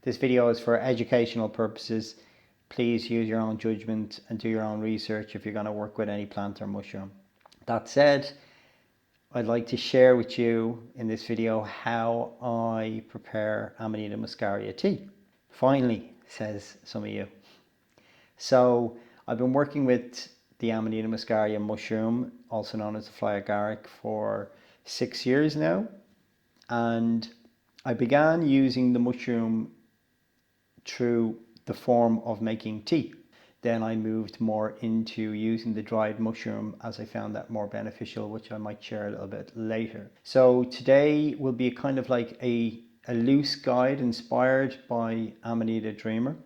This video is for educational purposes. Please use your own judgment and do your own research if you're going to work with any plant or mushroom. That said, I'd like to share with you in this video how I prepare Amanita Muscaria tea. Finally, says some of you. So I've been working with the Amanita Muscaria mushroom, also known as the fly agaric, for 6 years now. And I began using the mushroom through the form of making tea. Then I moved more into using the dried mushroom as I found that more beneficial, which I might share a little bit later. So today will be kind of like a loose guide inspired by Amanita Dreamer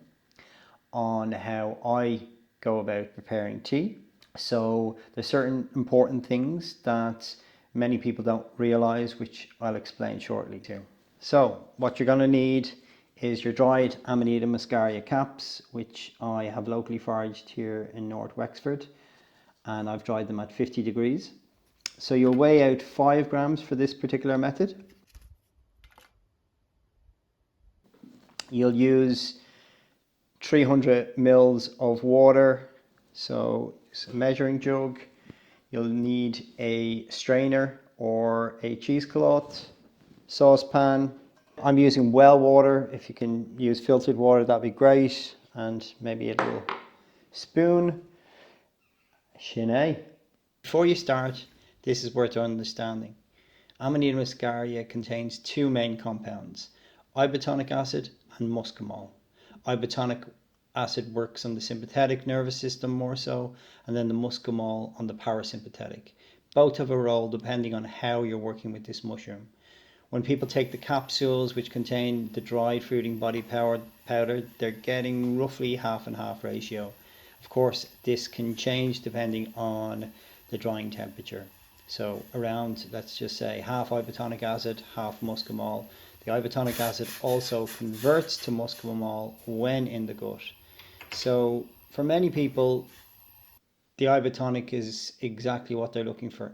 on how I go about preparing tea. So there's certain important things that many people don't realize, which I'll explain shortly too. So what you're going to need is your dried Amanita Muscaria caps, which I have locally foraged here in North Wexford, and I've dried them at 50 degrees. So you'll weigh out 5 grams for this particular method. You'll use 300 mils of water, so it's a measuring jug. You'll need a strainer or a cheesecloth, saucepan. I'm using well water. If you can use filtered water, that'd be great. And maybe a little spoon. Shinay. Before you start, this is worth understanding. Amanita Muscaria contains 2 main compounds, ibotenic acid and muscimol. Ibotenic acid works on the sympathetic nervous system more so, and then the muscimol on the parasympathetic. Both have a role depending on how you're working with this mushroom. When people take the capsules, which contain the dried fruiting body powder, they're getting roughly half and half ratio. Of course, this can change depending on the drying temperature. So around, let's just say, half ibotenic acid, half muscimol. The ibotenic acid also converts to muscimol when in the gut. So for many people, the ibotenic is exactly what they're looking for.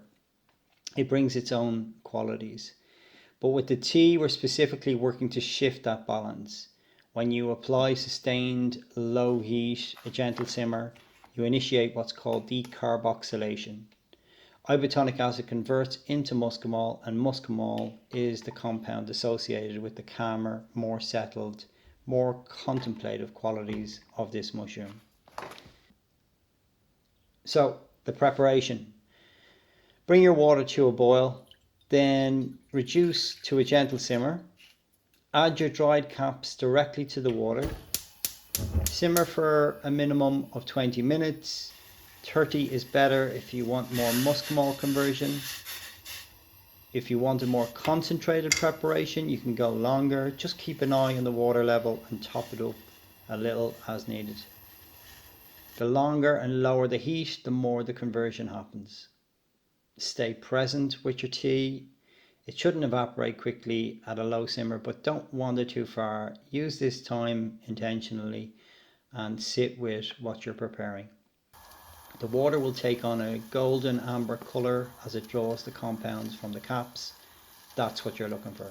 It brings its own qualities. But with the tea, we're specifically working to shift that balance. When you apply sustained low heat, a gentle simmer, you initiate what's called decarboxylation. Ibotenic acid converts into muscimol, and muscimol is the compound associated with the calmer, more settled, more contemplative qualities of this mushroom. So, the preparation. Bring your water to a boil. Then reduce to a gentle simmer. Add your dried caps directly to the water. Simmer for a minimum of 20 minutes. 30 is better if you want more muscimol conversion. If you want a more concentrated preparation, you can go longer. Just keep an eye on the water level and top it up a little as needed. The longer and lower the heat, the more the conversion happens. Stay present with your tea. It shouldn't evaporate quickly at a low simmer, but don't wander too far. Use this time intentionally and sit with what you're preparing. The water will take on a golden amber colour as it draws the compounds from the caps. That's what you're looking for.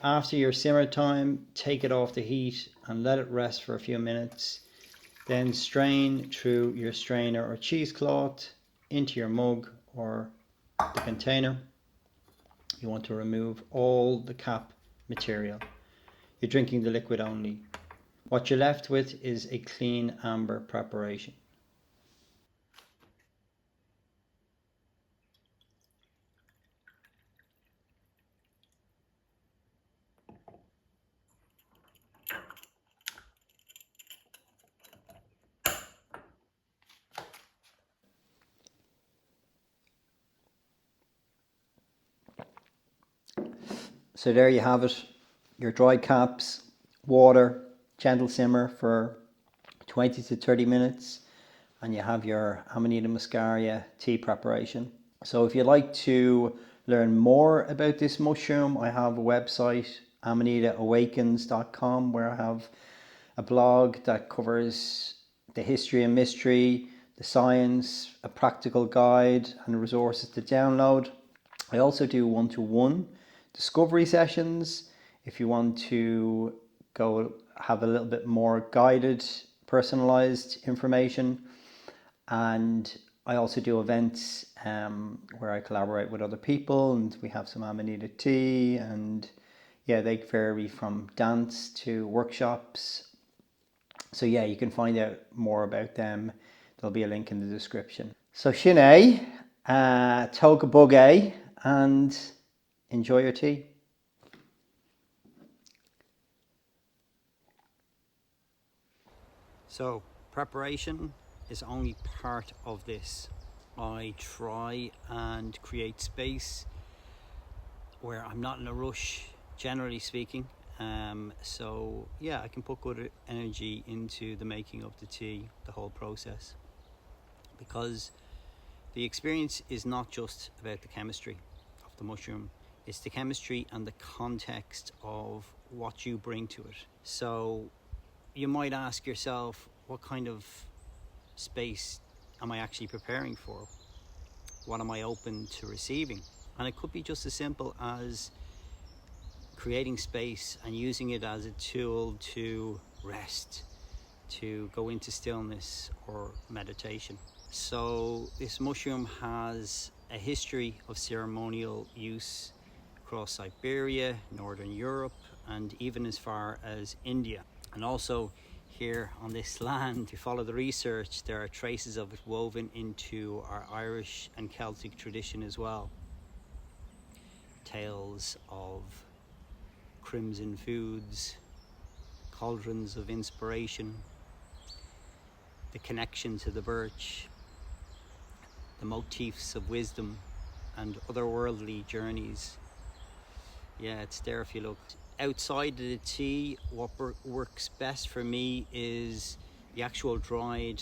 After your simmer time, take it off the heat and let it rest for a few minutes. Then strain through your strainer or cheesecloth into your mug or the container. You want to remove all the cap material. You're drinking the liquid only. What you're left with is a clean amber preparation. So there you have it, your dried caps, water, gentle simmer for 20 to 30 minutes, and you have your Amanita Muscaria tea preparation. So if you'd like to learn more about this mushroom, I have a website, amanitaawakens.com, where I have a blog that covers the history and mystery, the science, a practical guide and resources to download. I also do one-to-one discovery sessions if you want to go have a little bit more guided, personalized information. And I also do events where I collaborate with other people, and we have some Amanita tea, and yeah, they vary from dance to workshops. So yeah, you can find out more about them. There'll be a link in the description. So Sinead, Toga Bugay, and enjoy your tea. So preparation is only part of this. I try and create space where I'm not in a rush, generally speaking. So yeah, I can put good energy into the making of the tea, the whole process, because the experience is not just about the chemistry of the mushroom, it's the chemistry and the context of what you bring to it. So you might ask yourself, what kind of space am I actually preparing for? What am I open to receiving? And it could be just as simple as creating space and using it as a tool to rest, to go into stillness or meditation. So this mushroom has a history of ceremonial use across Siberia, Northern Europe, and even as far as India. And also here on this land, if you follow the research, there are traces of it woven into our Irish and Celtic tradition as well. Tales of crimson foods, cauldrons of inspiration, the connection to the birch, the motifs of wisdom and otherworldly journeys. Yeah, it's there if you look. Outside of the tea, what works best for me is the actual dried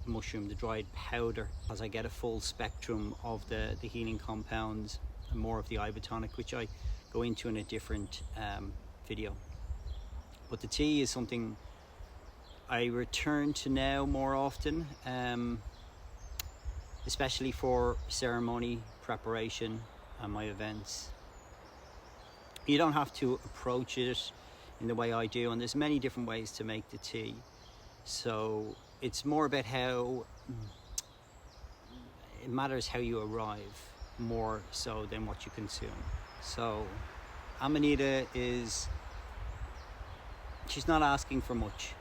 mushroom, the dried powder, as I get a full spectrum of the healing compounds and more of the ibotenic, which I go into in a different video. But the tea is something I return to now more often, especially for ceremony preparation and my events. You don't have to approach it in the way I do, and there's many different ways to make the tea. So it's more about how it matters how you arrive more so than what you consume. So Amanita she's not asking for much,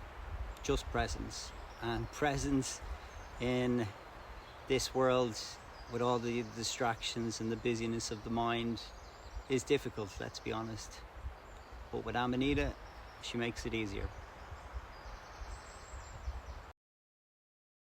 just presence. And presence in this world with all the distractions and the busyness of the mind is difficult, let's be honest. But with Amanita, she makes it easier.